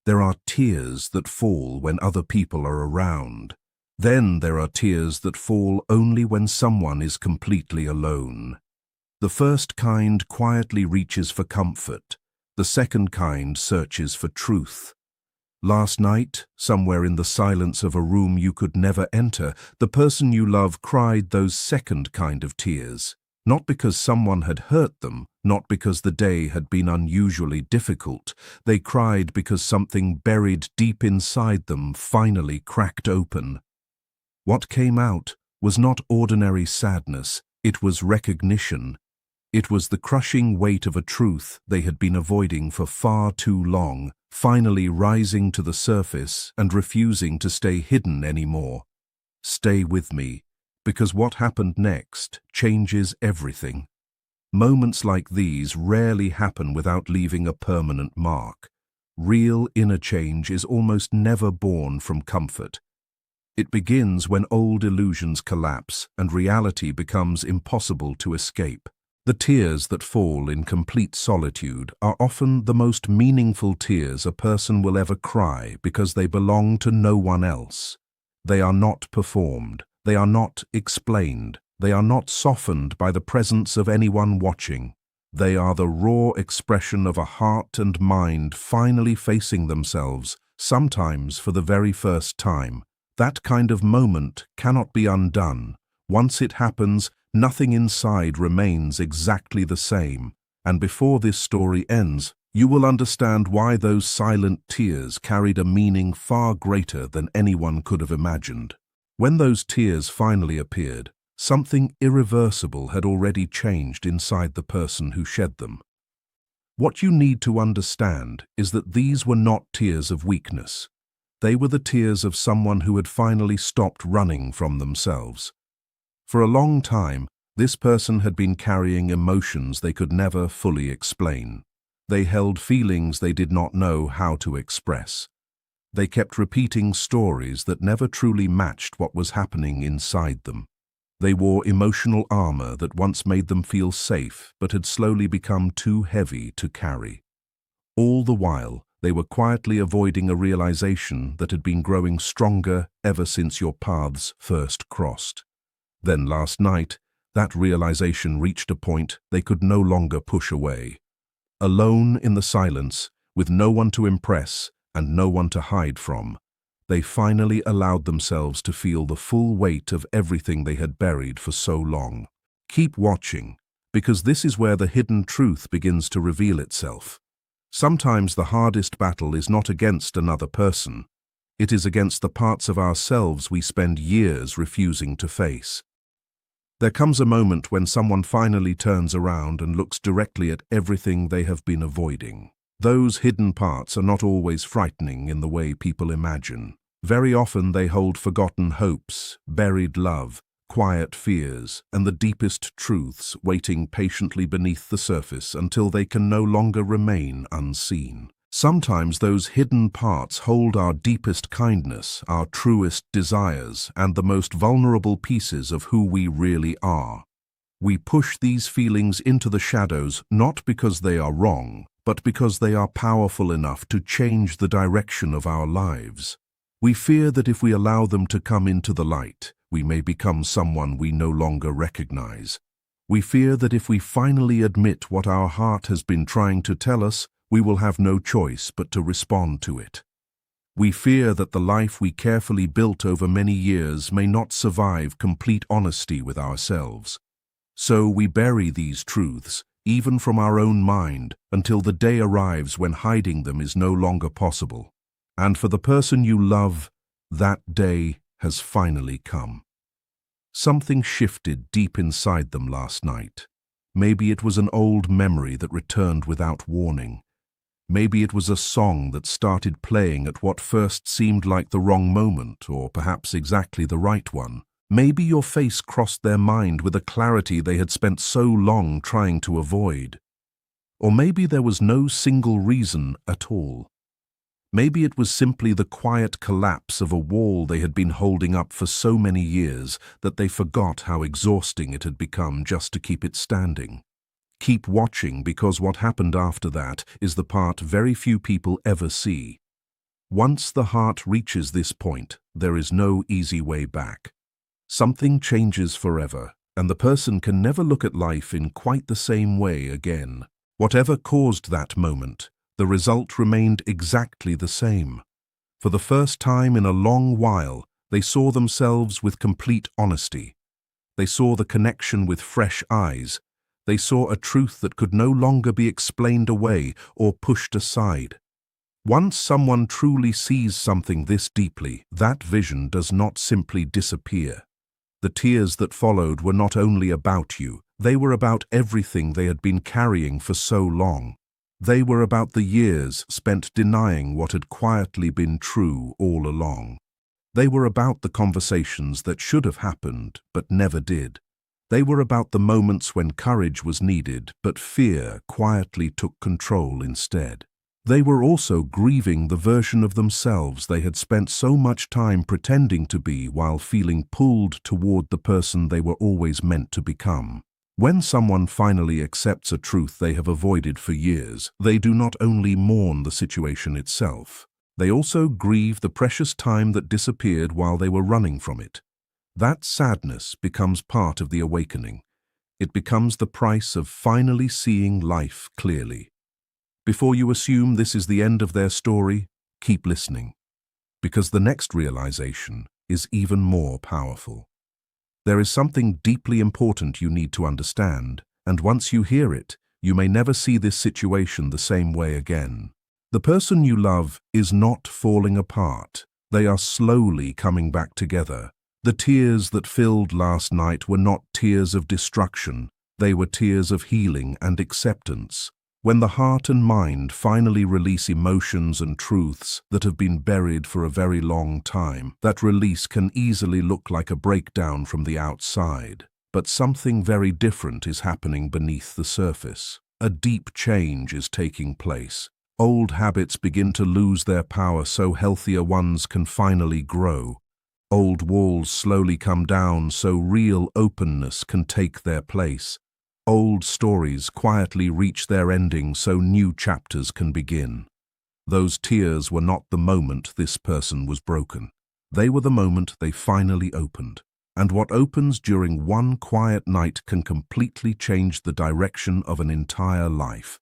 There are tears that fall when other people are around. Then there are tears that fall only when someone is completely alone. The first kind quietly reaches for comfort. The second kind searches for truth. Last night, somewhere in the silence of a room you could never enter, the person you love cried those second kind of tears. Not because someone had hurt them, not because the day had been unusually difficult. They cried because something buried deep inside them finally cracked open. What came out was not ordinary sadness, it was recognition. It was the crushing weight of a truth they had been avoiding for far too long, finally rising to the surface and refusing to stay hidden anymore. Stay with me, because what happened next changes everything. Moments like these rarely happen without leaving a permanent mark. Real inner change is almost never born from comfort. It begins when old illusions collapse and reality becomes impossible to escape. The tears that fall in complete solitude are often the most meaningful tears a person will ever cry because they belong to no one else. They are not performed, they are not explained, they are not softened by the presence of anyone watching. They are the raw expression of a heart and mind finally facing themselves, sometimes for the very first time. That kind of moment cannot be undone. Once it happens, nothing inside remains exactly the same, and before this story ends, you will understand why those silent tears carried a meaning far greater than anyone could have imagined. When those tears finally appeared, something irreversible had already changed inside the person who shed them. What you need to understand is that these were not tears of weakness. They were the tears of someone who had finally stopped running from themselves. For a long time, this person had been carrying emotions they could never fully explain. They held feelings they did not know how to express. They kept repeating stories that never truly matched what was happening inside them. They wore emotional armor that once made them feel safe but had slowly become too heavy to carry. All the while, they were quietly avoiding a realization that had been growing stronger ever since your paths first crossed. Then last night, that realization reached a point they could no longer push away. Alone in the silence, with no one to impress and no one to hide from, they finally allowed themselves to feel the full weight of everything they had buried for so long. Keep watching, because this is where the hidden truth begins to reveal itself. Sometimes the hardest battle is not against another person. It is against the parts of ourselves we spend years refusing to face. There comes a moment when someone finally turns around and looks directly at everything they have been avoiding. Those hidden parts are not always frightening in the way people imagine. Very often they hold forgotten hopes, buried love, quiet fears, and the deepest truths waiting patiently beneath the surface until they can no longer remain unseen. Sometimes those hidden parts hold our deepest kindness, our truest desires, and the most vulnerable pieces of who we really are. We push these feelings into the shadows not because they are wrong, but because they are powerful enough to change the direction of our lives. We fear that if we allow them to come into the light, we may become someone we no longer recognize. We fear that if we finally admit what our heart has been trying to tell us, we will have no choice but to respond to it. We fear that the life we carefully built over many years may not survive complete honesty with ourselves. So we bury these truths, even from our own mind, until the day arrives when hiding them is no longer possible. And for the person you love, that day has finally come. Something shifted deep inside them last night. Maybe it was an old memory that returned without warning. Maybe it was a song that started playing at what first seemed like the wrong moment, or perhaps exactly the right one. Maybe your face crossed their mind with a clarity they had spent so long trying to avoid. Or maybe there was no single reason at all. Maybe it was simply the quiet collapse of a wall they had been holding up for so many years that they forgot how exhausting it had become just to keep it standing. Keep watching, because what happened after that is the part very few people ever see. Once the heart reaches this point, there is no easy way back. Something changes forever, and the person can never look at life in quite the same way again. Whatever caused that moment, the result remained exactly the same. For the first time in a long while, they saw themselves with complete honesty. They saw the connection with fresh eyes. They saw a truth that could no longer be explained away or pushed aside. Once someone truly sees something this deeply, that vision does not simply disappear. The tears that followed were not only about you, they were about everything they had been carrying for so long. They were about the years spent denying what had quietly been true all along. They were about the conversations that should have happened but never did. They were about the moments when courage was needed but fear quietly took control instead. They were also grieving the version of themselves they had spent so much time pretending to be while feeling pulled toward the person they were always meant to become. When someone finally accepts a truth they have avoided for years, they do not only mourn the situation itself, they also grieve the precious time that disappeared while they were running from it. That sadness becomes part of the awakening. It becomes the price of finally seeing life clearly. Before you assume this is the end of their story, keep listening, because the next realization is even more powerful. There is something deeply important you need to understand, and once you hear it, you may never see this situation the same way again. The person you love is not falling apart. They are slowly coming back together. The tears that filled last night were not tears of destruction. They were tears of healing and acceptance. When the heart and mind finally release emotions and truths that have been buried for a very long time, that release can easily look like a breakdown from the outside. But something very different is happening beneath the surface. A deep change is taking place. Old habits begin to lose their power so healthier ones can finally grow. Old walls slowly come down so real openness can take their place. Old stories quietly reach their ending so new chapters can begin. Those tears were not the moment this person was broken. They were the moment they finally opened. And what opens during one quiet night can completely change the direction of an entire life.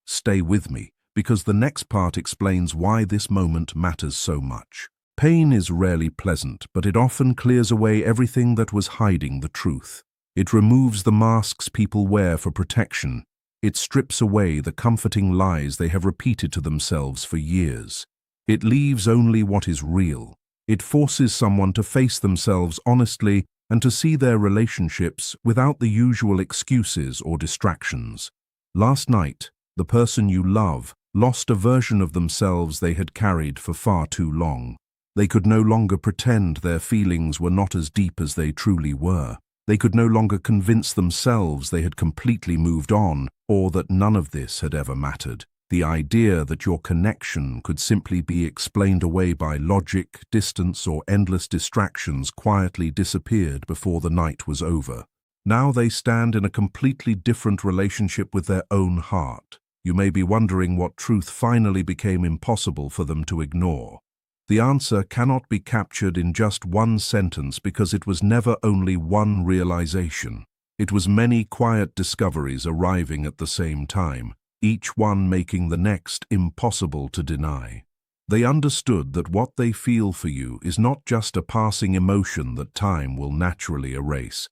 Stay with me, because the next part explains why this moment matters so much. Pain is rarely pleasant, but it often clears away everything that was hiding the truth. It removes the masks people wear for protection. It strips away the comforting lies they have repeated to themselves for years. It leaves only what is real. It forces someone to face themselves honestly and to see their relationships without the usual excuses or distractions. Last night, the person you love lost a version of themselves they had carried for far too long. They could no longer pretend their feelings were not as deep as they truly were. They could no longer convince themselves they had completely moved on, or that none of this had ever mattered. The idea that your connection could simply be explained away by logic, distance, or endless distractions quietly disappeared before the night was over. Now they stand in a completely different relationship with their own heart. You may be wondering what truth finally became impossible for them to ignore. The answer cannot be captured in just one sentence because it was never only one realization. It was many quiet discoveries arriving at the same time, each one making the next impossible to deny. They understood that what they feel for you is not just a passing emotion that time will naturally erase.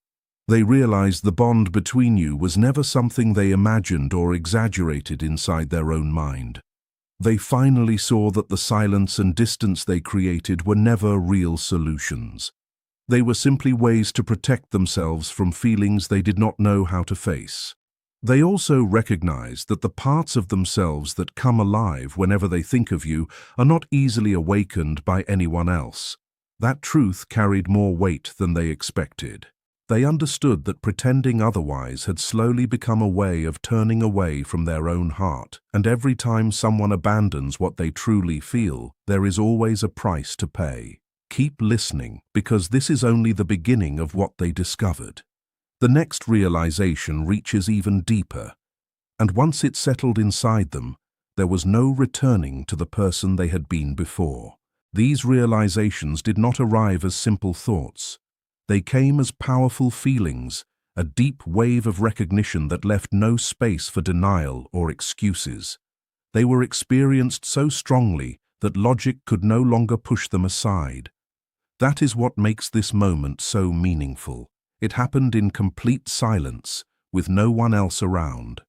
They realized the bond between you was never something they imagined or exaggerated inside their own mind. They finally saw that the silence and distance they created were never real solutions. They were simply ways to protect themselves from feelings they did not know how to face. They also recognized that the parts of themselves that come alive whenever they think of you are not easily awakened by anyone else. That truth carried more weight than they expected. They understood that pretending otherwise had slowly become a way of turning away from their own heart, and every time someone abandons what they truly feel, there is always a price to pay. Keep listening, because this is only the beginning of what they discovered. The next realization reaches even deeper, and once it settled inside them, there was no returning to the person they had been before. These realizations did not arrive as simple thoughts. They came as powerful feelings, a deep wave of recognition that left no space for denial or excuses. They were experienced so strongly that logic could no longer push them aside. That is what makes this moment so meaningful. It happened in complete silence, with no one else around.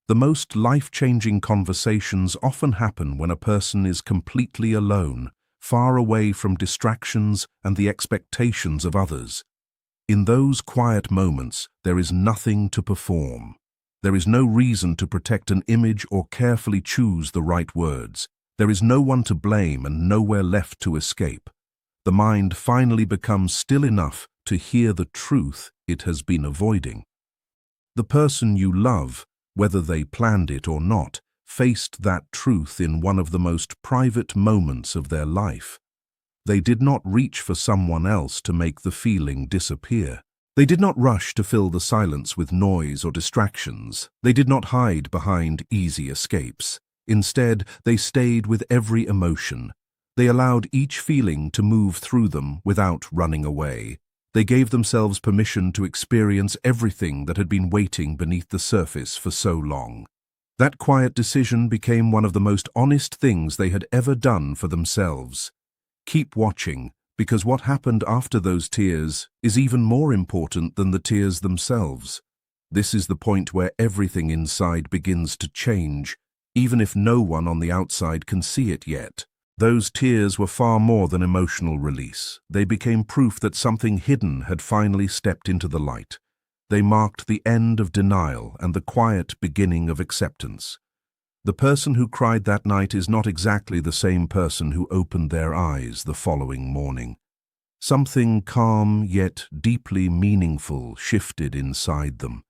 The most life-changing conversations often happen when a person is completely alone, far away from distractions and the expectations of others. In those quiet moments, there is nothing to perform. There is no reason to protect an image or carefully choose the right words. There is no one to blame and nowhere left to escape. The mind finally becomes still enough to hear the truth it has been avoiding. The person you love, whether they planned it or not, faced that truth in one of the most private moments of their life. They did not reach for someone else to make the feeling disappear. They did not rush to fill the silence with noise or distractions. They did not hide behind easy escapes. Instead, they stayed with every emotion. They allowed each feeling to move through them without running away. They gave themselves permission to experience everything that had been waiting beneath the surface for so long. That quiet decision became one of the most honest things they had ever done for themselves. Keep watching, because what happened after those tears is even more important than the tears themselves. This is the point where everything inside begins to change, even if no one on the outside can see it yet. Those tears were far more than emotional release. They became proof that something hidden had finally stepped into the light. They marked the end of denial and the quiet beginning of acceptance. The person who cried that night is not exactly the same person who opened their eyes the following morning. Something calm yet deeply meaningful shifted inside them.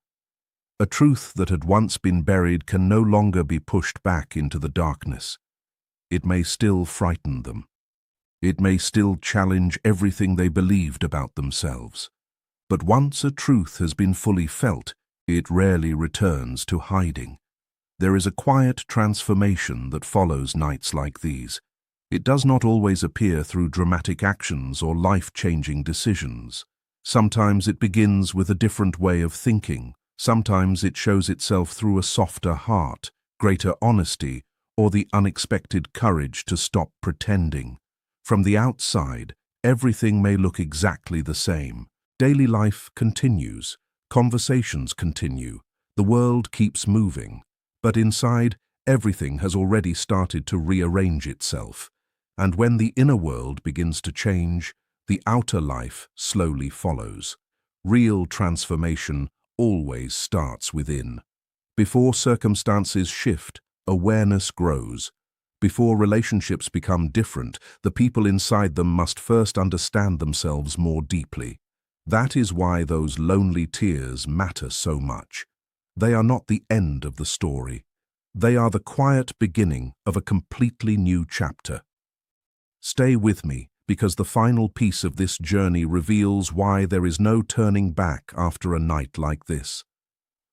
A truth that had once been buried can no longer be pushed back into the darkness. It may still frighten them. It may still challenge everything they believed about themselves. But once a truth has been fully felt, it rarely returns to hiding. There is a quiet transformation that follows nights like these. It does not always appear through dramatic actions or life-changing decisions. Sometimes it begins with a different way of thinking. Sometimes it shows itself through a softer heart, greater honesty, or the unexpected courage to stop pretending. From the outside, everything may look exactly the same. Daily life continues, conversations continue, the world keeps moving. But inside, everything has already started to rearrange itself. And when the inner world begins to change, the outer life slowly follows. Real transformation always starts within. Before circumstances shift, awareness grows. Before relationships become different, the people inside them must first understand themselves more deeply. That is why those lonely tears matter so much. They are not the end of the story. They are the quiet beginning of a completely new chapter. Stay with me, because the final piece of this journey reveals why there is no turning back after a night like this.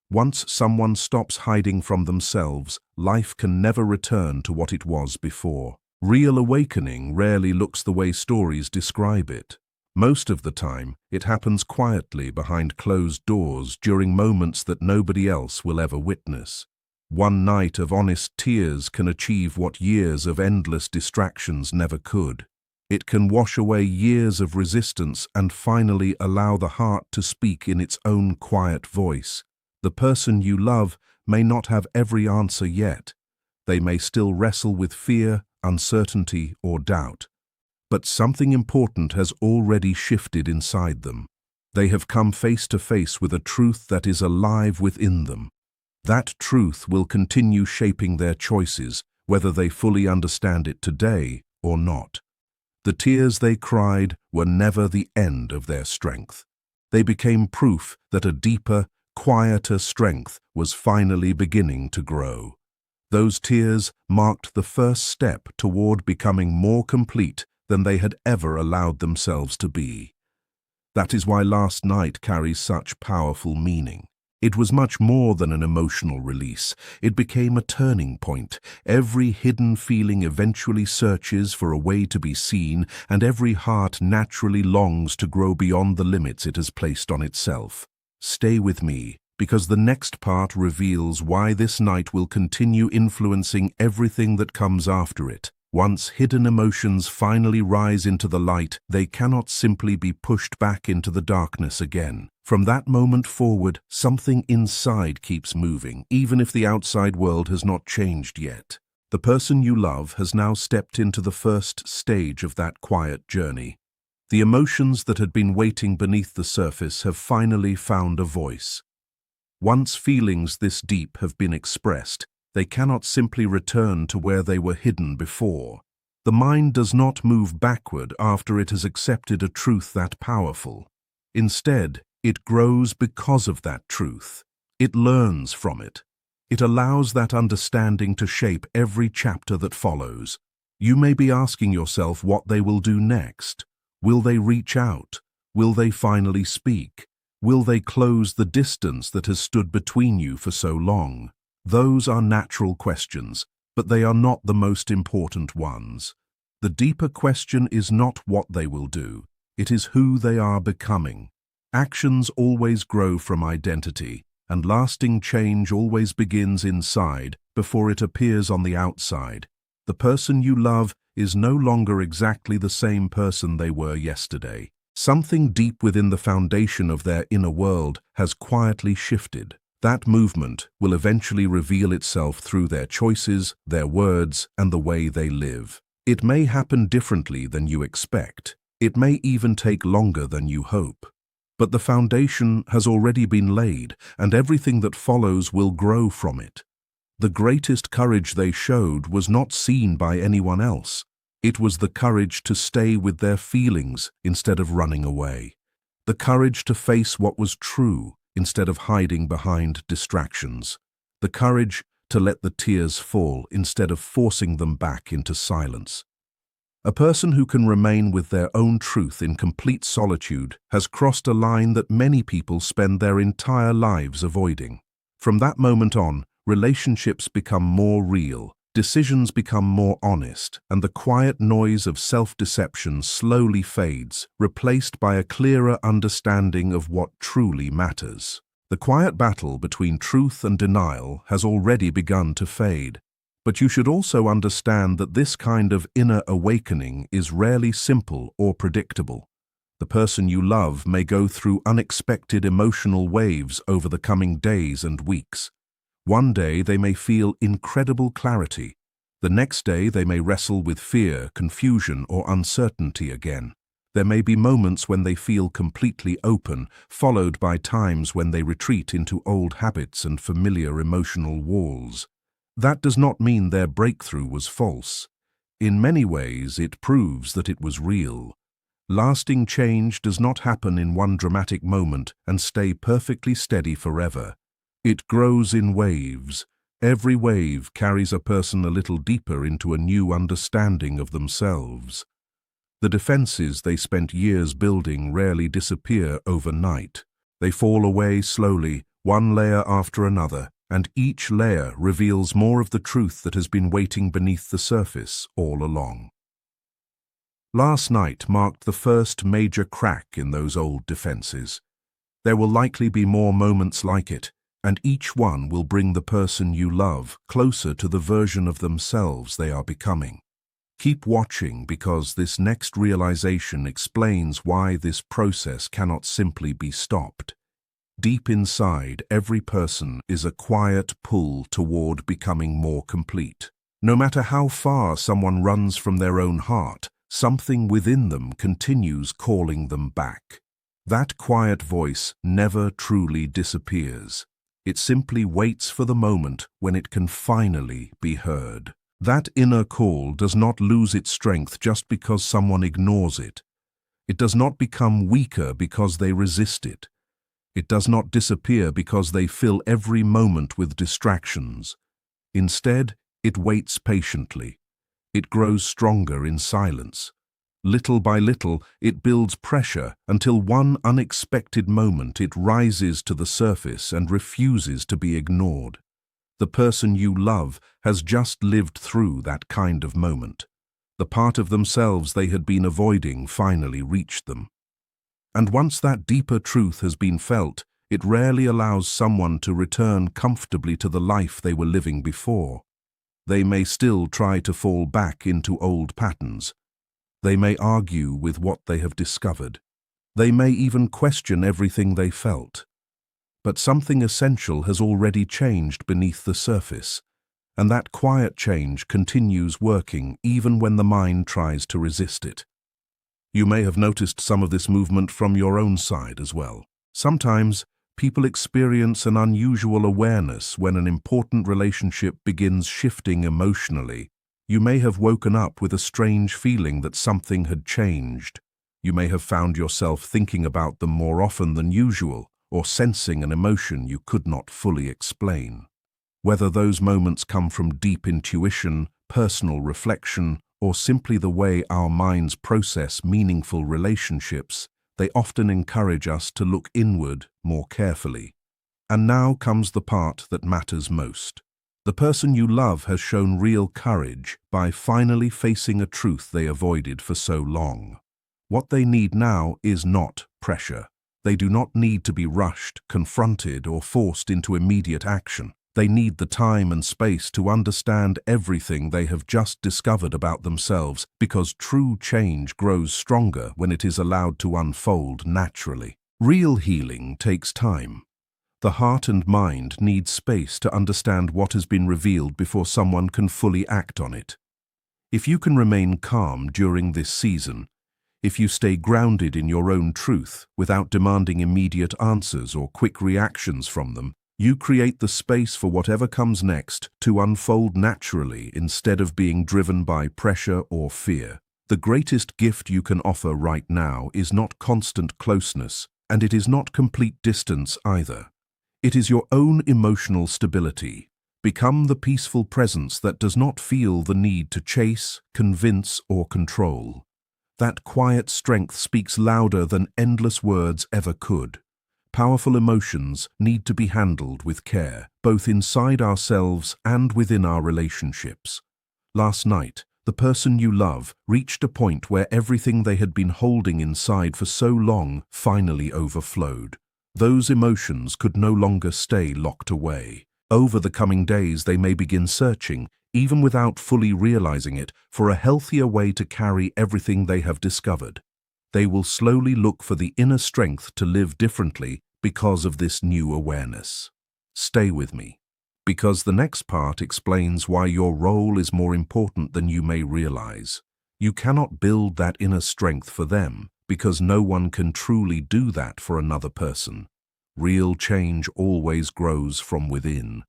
Once someone stops hiding from themselves, life can never return to what it was before. Real awakening rarely looks the way stories describe it. Most of the time, it happens quietly behind closed doors during moments that nobody else will ever witness. One night of honest tears can achieve what years of endless distractions never could. It can wash away years of resistance and finally allow the heart to speak in its own quiet voice. The person you love may not have every answer yet. They may still wrestle with fear, uncertainty, or doubt. But something important has already shifted inside them. They have come face to face with a truth that is alive within them. That truth will continue shaping their choices, whether they fully understand it today or not. The tears they cried were never the end of their strength. They became proof that a deeper, quieter strength was finally beginning to grow. Those tears marked the first step toward becoming more complete than they had ever allowed themselves to be. That is why last night carries such powerful meaning. It was much more than an emotional release. It became a turning point. Every hidden feeling eventually searches for a way to be seen, and every heart naturally longs to grow beyond the limits it has placed on itself. Stay with me, because the next part reveals why this night will continue influencing everything that comes after it. Once hidden emotions finally rise into the light, they cannot simply be pushed back into the darkness again. From that moment forward, something inside keeps moving, even if the outside world has not changed yet. The person you love has now stepped into the first stage of that quiet journey. The emotions that had been waiting beneath the surface have finally found a voice. Once feelings this deep have been expressed, they cannot simply return to where they were hidden before. The mind does not move backward after it has accepted a truth that powerful. Instead, it grows because of that truth. It learns from it. It allows that understanding to shape every chapter that follows. You may be asking yourself what they will do next. Will they reach out? Will they finally speak? Will they close the distance that has stood between you for so long? Those are natural questions, but they are not the most important ones. The deeper question is not what they will do, it is who they are becoming. Actions always grow from identity, and lasting change always begins inside before it appears on the outside. The person you love is no longer exactly the same person they were yesterday. Something deep within the foundation of their inner world has quietly shifted. That movement will eventually reveal itself through their choices, their words, and the way they live. It may happen differently than you expect. It may even take longer than you hope. But the foundation has already been laid, and everything that follows will grow from it. The greatest courage they showed was not seen by anyone else. It was the courage to stay with their feelings instead of running away. The courage to face what was true instead of hiding behind distractions. The courage to let the tears fall instead of forcing them back into silence. A person who can remain with their own truth in complete solitude has crossed a line that many people spend their entire lives avoiding. From that moment on, relationships become more real, decisions become more honest, and the quiet noise of self-deception slowly fades, replaced by a clearer understanding of what truly matters. The quiet battle between truth and denial has already begun to fade. But you should also understand that this kind of inner awakening is rarely simple or predictable. The person you love may go through unexpected emotional waves over the coming days and weeks. One day they may feel incredible clarity. The next day they may wrestle with fear, confusion, or uncertainty again. There may be moments when they feel completely open, followed by times when they retreat into old habits and familiar emotional walls. That does not mean their breakthrough was false. In many ways, it proves that it was real. Lasting change does not happen in one dramatic moment and stay perfectly steady forever. It grows in waves. Every wave carries a person a little deeper into a new understanding of themselves. The defenses they spent years building rarely disappear overnight. They fall away slowly, one layer after another, and each layer reveals more of the truth that has been waiting beneath the surface all along. Last night marked the first major crack in those old defenses. There will likely be more moments like it, and each one will bring the person you love closer to the version of themselves they are becoming. Keep watching, because this next realization explains why this process cannot simply be stopped. Deep inside, every person is a quiet pull toward becoming more complete. No matter how far someone runs from their own heart, something within them continues calling them back. That quiet voice never truly disappears. It simply waits for the moment when it can finally be heard. That inner call does not lose its strength just because someone ignores it. It does not become weaker because they resist it. It does not disappear because they fill every moment with distractions. Instead, it waits patiently. It grows stronger in silence. Little by little, it builds pressure until one unexpected moment it rises to the surface and refuses to be ignored. The person you love has just lived through that kind of moment. The part of themselves they had been avoiding finally reached them. And once that deeper truth has been felt, it rarely allows someone to return comfortably to the life they were living before. They may still try to fall back into old patterns. They may argue with what they have discovered. They may even question everything they felt. But something essential has already changed beneath the surface, and that quiet change continues working even when the mind tries to resist it. You may have noticed some of this movement from your own side as well. Sometimes, people experience an unusual awareness when an important relationship begins shifting emotionally. You may have woken up with a strange feeling that something had changed. You may have found yourself thinking about them more often than usual, or sensing an emotion you could not fully explain. Whether those moments come from deep intuition, personal reflection, or simply the way our minds process meaningful relationships, they often encourage us to look inward more carefully. And now comes the part that matters most. The person you love has shown real courage by finally facing a truth they avoided for so long. What they need now is not pressure. They do not need to be rushed, confronted, or forced into immediate action. They need the time and space to understand everything they have just discovered about themselves, because true change grows stronger when it is allowed to unfold naturally. Real healing takes time. The heart and mind need space to understand what has been revealed before someone can fully act on it. If you can remain calm during this season, if you stay grounded in your own truth without demanding immediate answers or quick reactions from them, you create the space for whatever comes next to unfold naturally instead of being driven by pressure or fear. The greatest gift you can offer right now is not constant closeness, and it is not complete distance either. It is your own emotional stability. Become the peaceful presence that does not feel the need to chase, convince, or control. That quiet strength speaks louder than endless words ever could. Powerful emotions need to be handled with care, both inside ourselves and within our relationships. Last night, the person you love reached a point where everything they had been holding inside for so long finally overflowed. Those emotions could no longer stay locked away. Over the coming days, they may begin searching, even without fully realizing it, for a healthier way to carry everything they have discovered. They will slowly look for the inner strength to live differently because of this new awareness. Stay with me, because the next part explains why your role is more important than you may realize. You cannot build that inner strength for them, because no one can truly do that for another person. Real change always grows from within.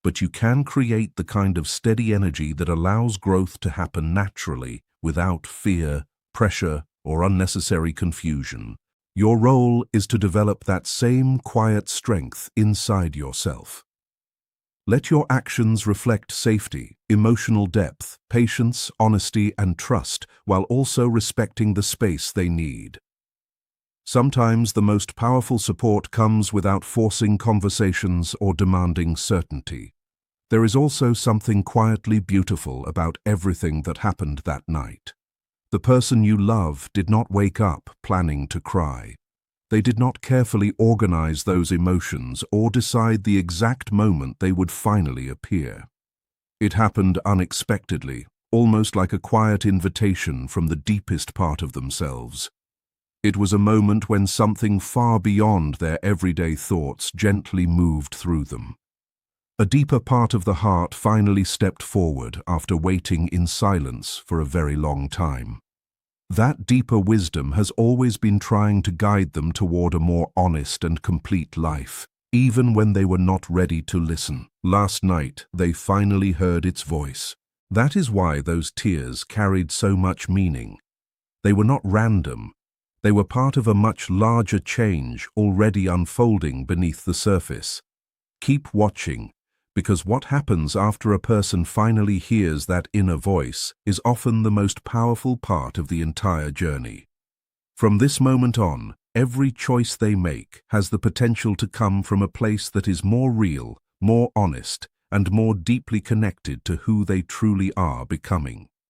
But you can create the kind of steady energy that allows growth to happen naturally, without fear, pressure, or unnecessary confusion. Your role is to develop that same quiet strength inside yourself. Let your actions reflect safety, emotional depth, patience, honesty, and trust, while also respecting the space they need. Sometimes the most powerful support comes without forcing conversations or demanding certainty. There is also something quietly beautiful about everything that happened that night. The person you love did not wake up planning to cry. They did not carefully organize those emotions or decide the exact moment they would finally appear. It happened unexpectedly, almost like a quiet invitation from the deepest part of themselves. It was a moment when something far beyond their everyday thoughts gently moved through them. A deeper part of the heart finally stepped forward after waiting in silence for a very long time. That deeper wisdom has always been trying to guide them toward a more honest and complete life, even when they were not ready to listen. Last night, they finally heard its voice. That is why those tears carried so much meaning. They were not random. They were part of a much larger change already unfolding beneath the surface. Keep watching, because what happens after a person finally hears that inner voice is often the most powerful part of the entire journey. From this moment on, every choice they make has the potential to come from a place that is more real, more honest, and more deeply connected to who they truly are becoming.